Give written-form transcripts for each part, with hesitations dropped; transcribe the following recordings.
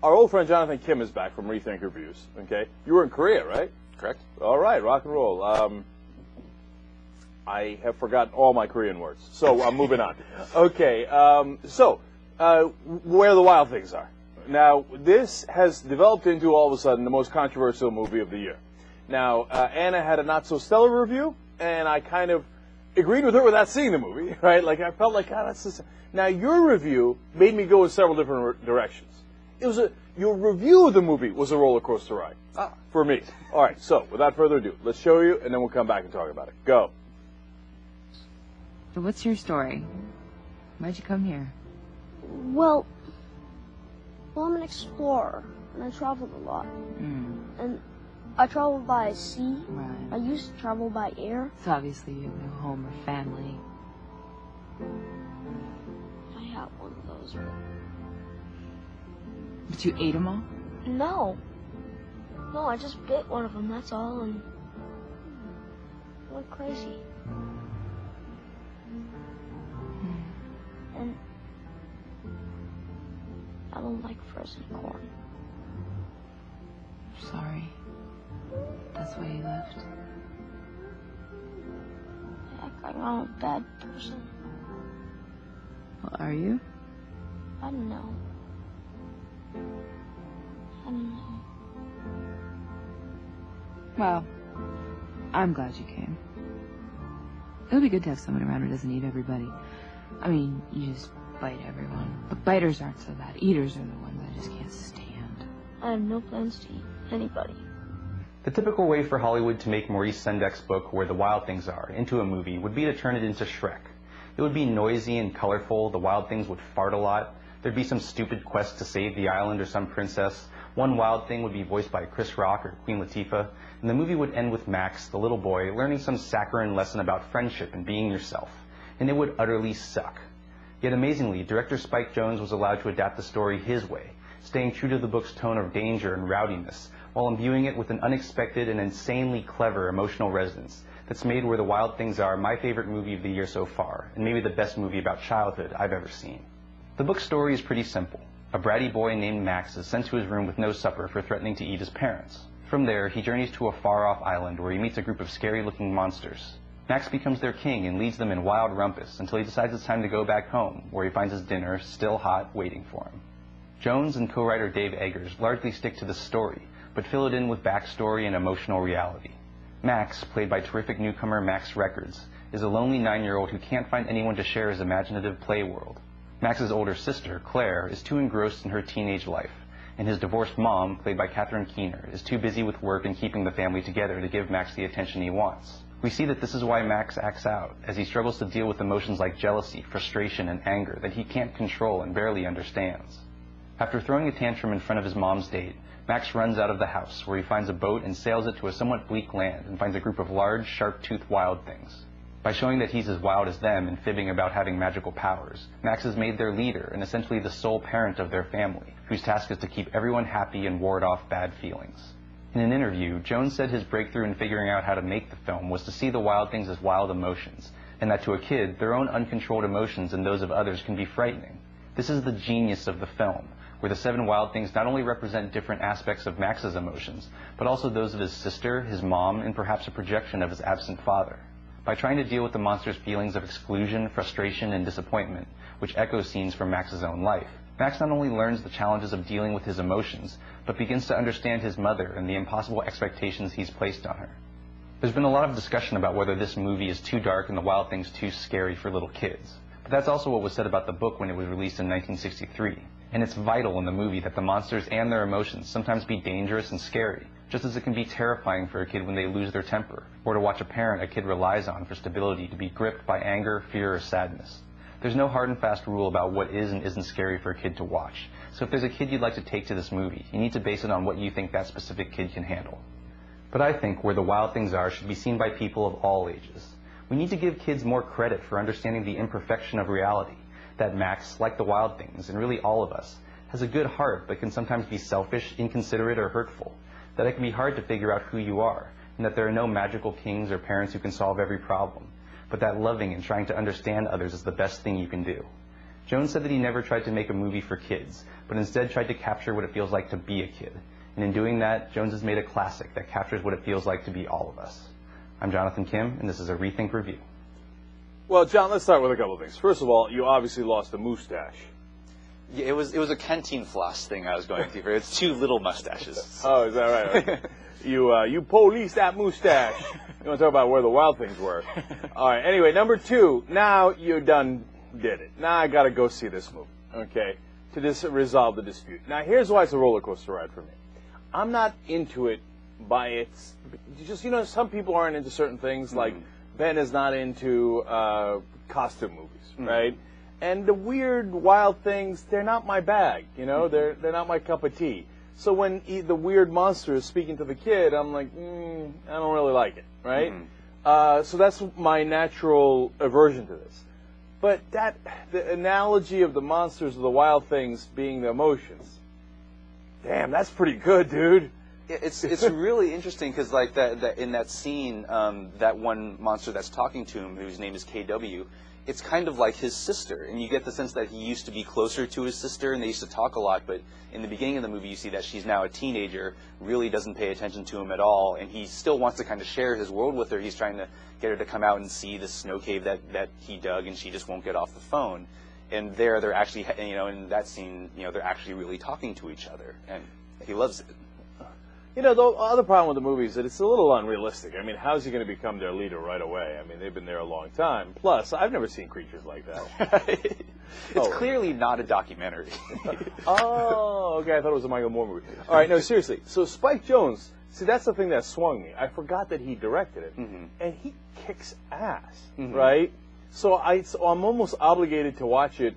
Our old friend Jonathan Kim is back from Rethink Reviews. Okay, you were in Korea, right? Correct. All right, rock and roll. I have forgotten all my Korean words, so I'm moving on. Okay, where the wild things are. Now, this has developed into all of a sudden the most controversial movie of the year. Now, Anna had a not so stellar review, and I kind of agreed with her without seeing the movie, right? Like I felt like, God, that's just... Now, your review made me go in several different directions. Your review of the movie was a roller coaster ride for me. All right, so without further ado, let's show you, and then we'll come back and talk about it. Go. So what's your story? Why'd you come here? Well, I'm an explorer, and I traveled a lot. And I traveled by sea. Right. I used to travel by air. So obviously you have no home or family. I have one of those, But you ate them all? No, I just bit one of them, that's all, and I went crazy. And I don't like frozen corn. Sorry. That's why you left. I act like I'm a bad person. Well, are you? I don't know. Well, I'm glad you came. It would be good to have someone around who doesn't eat everybody. I mean, you just bite everyone. But biters aren't so bad. Eaters are the ones I just can't stand. I have no plans to eat anybody. The typical way for Hollywood to make Maurice Sendak book Where the Wild Things Are into a movie would be to turn it into Shrek. It would be noisy and colorful, the wild things would fart a lot, there'd be some stupid quest to save the island or some princess, one wild thing would be voiced by Chris Rock or Queen Latifah, and the movie would end with Max, the little boy, learning some saccharine lesson about friendship and being yourself. And it would utterly suck. Yet amazingly, director Spike Jonze was allowed to adapt the story his way, staying true to the book's tone of danger and rowdiness, while imbuing it with an unexpected and insanely clever emotional resonance that's made Where the Wild Things Are my favorite movie of the year so far, and maybe the best movie about childhood I've ever seen. The book's story is pretty simple. A bratty boy named Max is sent to his room with no supper for threatening to eat his parents. From there, he journeys to a far-off island where he meets a group of scary-looking monsters. Max becomes their king and leads them in wild rumpus until he decides it's time to go back home, where he finds his dinner, still hot, waiting for him. Jonze and co-writer Dave Eggers largely stick to the story, but fill it in with backstory and emotional reality. Max, played by terrific newcomer Max Records, is a lonely 9-year-old who can't find anyone to share his imaginative play world. Max's older sister, Claire, is too engrossed in her teenage life, and his divorced mom, played by Catherine Keener, is too busy with work and keeping the family together to give Max the attention he wants. We see that this is why Max acts out, as he struggles to deal with emotions like jealousy, frustration, and anger that he can't control and barely understands. After throwing a tantrum in front of his mom's date, Max runs out of the house, where he finds a boat and sails it to a somewhat bleak land and finds a group of large, sharp-toothed wild things. By showing that he's as wild as them and fibbing about having magical powers, Max is made their leader and essentially the sole parent of their family, whose task is to keep everyone happy and ward off bad feelings. In an interview, Jonze said his breakthrough in figuring out how to make the film was to see the wild things as wild emotions, and that to a kid, their own uncontrolled emotions and those of others can be frightening. This is the genius of the film, where the 7 wild things not only represent different aspects of Max's emotions, but also those of his sister, his mom, and perhaps a projection of his absent father. By trying to deal with the monster's feelings of exclusion, frustration, and disappointment, which echo scenes from Max's own life, Max not only learns the challenges of dealing with his emotions, but begins to understand his mother and the impossible expectations he's placed on her. There's been a lot of discussion about whether this movie is too dark and the wild things too scary for little kids. But that's also what was said about the book when it was released in 1963. And it's vital in the movie that the monsters and their emotions sometimes be dangerous and scary, just as it can be terrifying for a kid when they lose their temper, or to watch a parent a kid relies on for stability to be gripped by anger, fear, or sadness. There's no hard and fast rule about what is and isn't scary for a kid to watch, so if there's a kid you'd like to take to this movie, you need to base it on what you think that specific kid can handle. But I think Where the Wild Things Are should be seen by people of all ages. We need to give kids more credit for understanding the imperfection of reality, that Max, like the wild things, and really all of us, has a good heart but can sometimes be selfish, inconsiderate, or hurtful, that it can be hard to figure out who you are, and that there are no magical kings or parents who can solve every problem, but that loving and trying to understand others is the best thing you can do. Jones said that he never tried to make a movie for kids, but instead tried to capture what it feels like to be a kid. And in doing that, Jones has made a classic that captures what it feels like to be all of us. I'm Jonathan Kim, and this is a Rethink Review. Well, John, let's start with a couple of things. First of all, you obviously lost a mustache. Yeah, it was a canteen floss thing I was going through. It's 2 little mustaches. Oh, is that right? Okay. You police that mustache. You want to talk about where the wild things were. All right, anyway, number 2, now you did it. Now I got to go see this movie, okay, to resolve the dispute. Now, here's why it's a roller coaster ride for me. I'm not into it by its, just, some people aren't into certain things, like Ben is not into costume movies, right? And the weird, wild things, they're not my bag, they're not my cup of tea. So when the weird monster is speaking to the kid, I'm like, I don't really like it, right? So that's my natural aversion to this. But the analogy of the monsters or the wild things being the emotions, damn, that's pretty good, dude. It's really interesting because like that in that scene, that one monster that's talking to him, whose name is KW, it's kind of like his sister, and you get the sense that he used to be closer to his sister, and they used to talk a lot. But in the beginning of the movie, you see that she's now a teenager, really doesn't pay attention to him at all, and he still wants to kind of share his world with her. He's trying to get her to come out and see the snow cave that he dug, and she just won't get off the phone. And they're actually, in that scene, they're actually really talking to each other, and he loves it. The other problem with the movie is that it's a little unrealistic. I mean, how's he going to become their leader right away? I mean, they've been there a long time. Plus, I've never seen creatures like that. It's clearly not a documentary. Oh, okay. I thought it was a Michael Moore movie. All right, no, seriously. So Spike Jonze, see, that's the thing that swung me. I forgot that he directed it. And he kicks ass, right? So I'm almost obligated to watch it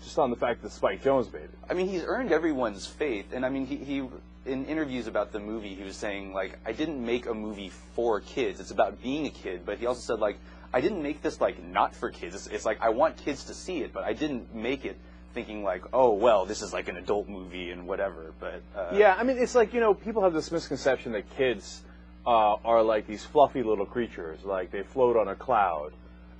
just on the fact that Spike Jonze made it. I mean, he's earned everyone's faith. And I mean, he in interviews about the movie, he was saying, like, I didn't make a movie for kids. It's about being a kid. But he also said, like, I didn't make this, like, not for kids. It's like, I want kids to see it, but I didn't make it thinking, like, oh, well, this is, like, an adult movie and whatever. But yeah, I mean, it's like, people have this misconception that kids are like these fluffy little creatures, like they float on a cloud.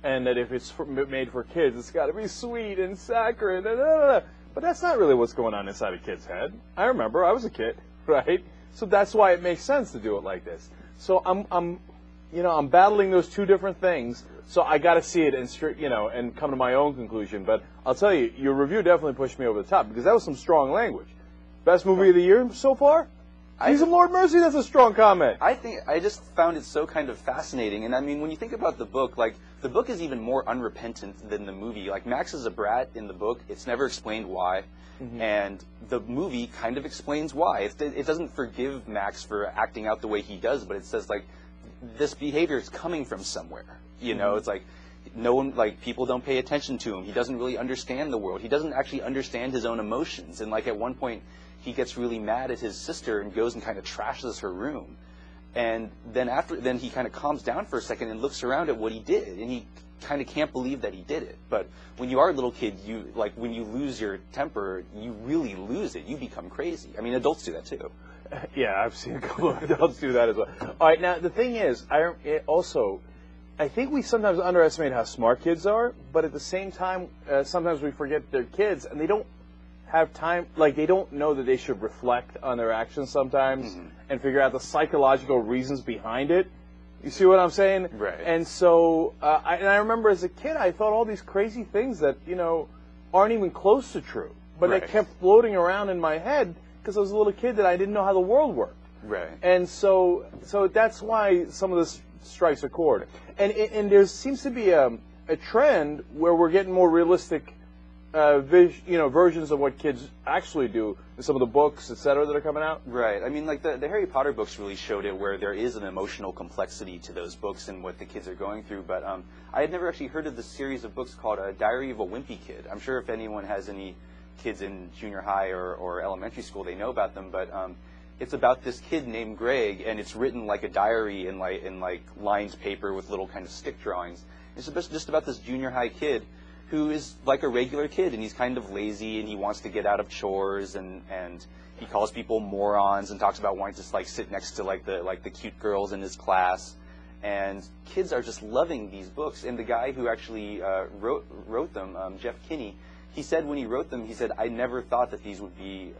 And that if it's made for kids, it's got to be sweet and saccharine. But that's not really what's going on inside a kid's head. I remember, I was a kid, right? So that's why it makes sense to do it like this. So I'm battling those 2 different things. So I got to see it and come to my own conclusion. But I'll tell you, your review definitely pushed me over the top because that was some strong language. Best movie of the year so far? He's a Lord Mercy. That's a strong comment. I just found it so kind of fascinating. And I mean, when you think about the book, like, the book is even more unrepentant than the movie. Like, Max is a brat in the book. It's never explained why. And the movie kind of explains why. It doesn't forgive Max for acting out the way he does, but it says, like, this behavior is coming from somewhere. It's like, no one, like, people don't pay attention to him. He doesn't really understand the world. He doesn't actually understand his own emotions. And, like, at one point, he gets really mad at his sister and goes and kind of trashes her room. And then he kind of calms down for a second and looks around at what he did, and he kind of can't believe that he did it. But when you are a little kid, when you lose your temper, you really lose it. You become crazy. I mean, adults do that too. Yeah, I've seen a couple of adults do that as well. All right, now the thing is, I think we sometimes underestimate how smart kids are, but at the same time, sometimes we forget they're kids and they don't have time, like they don't know that they should reflect on their actions sometimes and figure out the psychological reasons behind it. You see what I'm saying? Right. And so, I remember as a kid, I thought all these crazy things that, aren't even close to true. But they kept floating around in my head because I was a little kid that I didn't know how the world worked. Right. And so that's why some of this strikes a chord. And there seems to be a trend where we're getting more realistic versions of what kids actually do in some of the books, etc., that are coming out. Right. I mean, like the Harry Potter books really showed it, where there is an emotional complexity to those books and what the kids are going through. But I had never actually heard of this series of books called Diary of a Wimpy Kid. I'm sure if anyone has any kids in junior high or elementary school, they know about them. But it's about this kid named Greg, and it's written like a diary in lined paper with little kind of stick drawings. It's just about this junior high kid who is like a regular kid, and he's kind of lazy, and he wants to get out of chores, and he calls people morons and talks about wanting to sit next to the cute girls in his class. And kids are just loving these books. And the guy who actually wrote them, Jeff Kinney, he said when he wrote them, he said, I never thought that these would be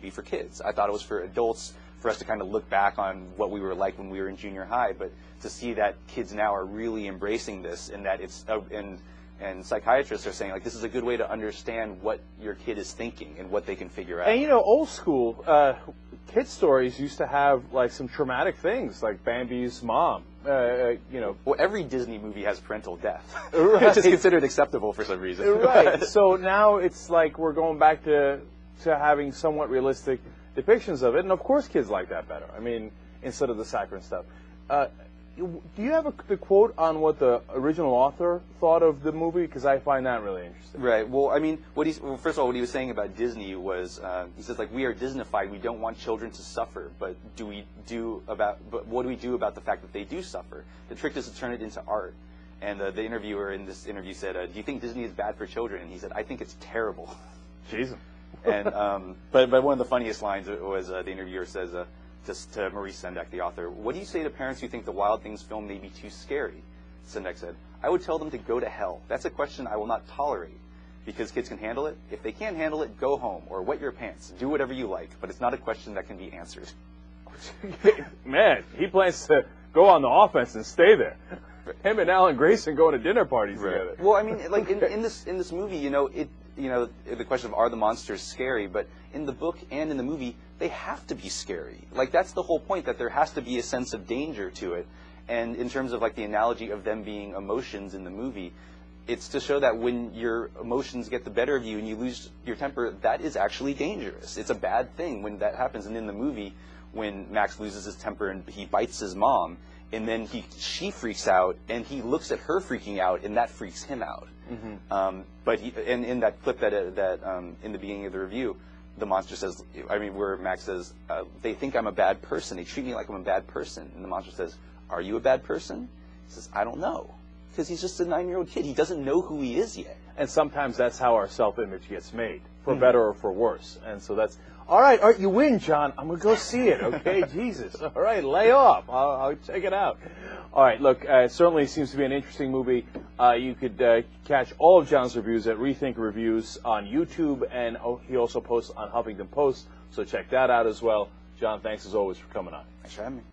for kids. I thought it was for adults, for us to kind of look back on what we were like when we were in junior high. But to see that kids now are really embracing this, and that it's and psychiatrists are saying, like, this is a good way to understand what your kid is thinking and what they can figure out. And, you know, old school kid stories used to have, like, some traumatic things, like Bambi's mom, you know. Well, every Disney movie has parental death, Right. which is considered acceptable for some reason. Right. So now it's like we're going back to having somewhat realistic depictions of it. And, of course, kids like that better. I mean, instead of the saccharine stuff. Do you have the quote on what the original author thought of the movie? Because I find that really interesting. Right. Well, I mean, first of all, what he was saying about Disney was, he says, like, we are Disneyfied. We don't want children to suffer, but what do we do about the fact that they do suffer? The trick is to turn it into art. And the interviewer in this interview said, do you think Disney is bad for children? And he said, I think it's terrible. Jesus. And but one of the funniest lines was the interviewer says, to Maurice Sendak, the author, what do you say to parents who think the Wild Things film may be too scary? Sendak said, I would tell them to go to hell. That's a question I will not tolerate, because kids can handle it. If they can't handle it, go home or wet your pants. Do whatever you like, but it's not a question that can be answered. Man, he plans to go on the offense and stay there. Him and Alan Grayson going to dinner parties together. Well, I mean, like in this movie, you know, the question of are the monsters scary, but in the book and in the movie, they have to be scary. Like, that's the whole point, that there has to be a sense of danger to it. And in terms of, like, the analogy of them being emotions in the movie, it's to show that when your emotions get the better of you and you lose your temper, that is actually dangerous. It's a bad thing when that happens. And in the movie, when Max loses his temper and he bites his mom, and then she freaks out, and he looks at her freaking out, and that freaks him out. Mm-hmm. But in that clip that in the beginning of the review, the monster says, I mean, where Max says, they think I'm a bad person. They treat me like I'm a bad person. And the monster says, are you a bad person? He says, I don't know. Because he's just a 9-year-old kid. He doesn't know who he is yet. And sometimes that's how our self-image gets made, for better or for worse. And so that's, all right, you win, John. I'm going to go see it, okay? Jesus. All right, lay off. I'll check it out. All right, look, it certainly seems to be an interesting movie. You could catch all of John's reviews at Rethink Reviews on YouTube, and he also posts on Huffington Post, so check that out as well. John, thanks as always for coming on. Thanks for having me.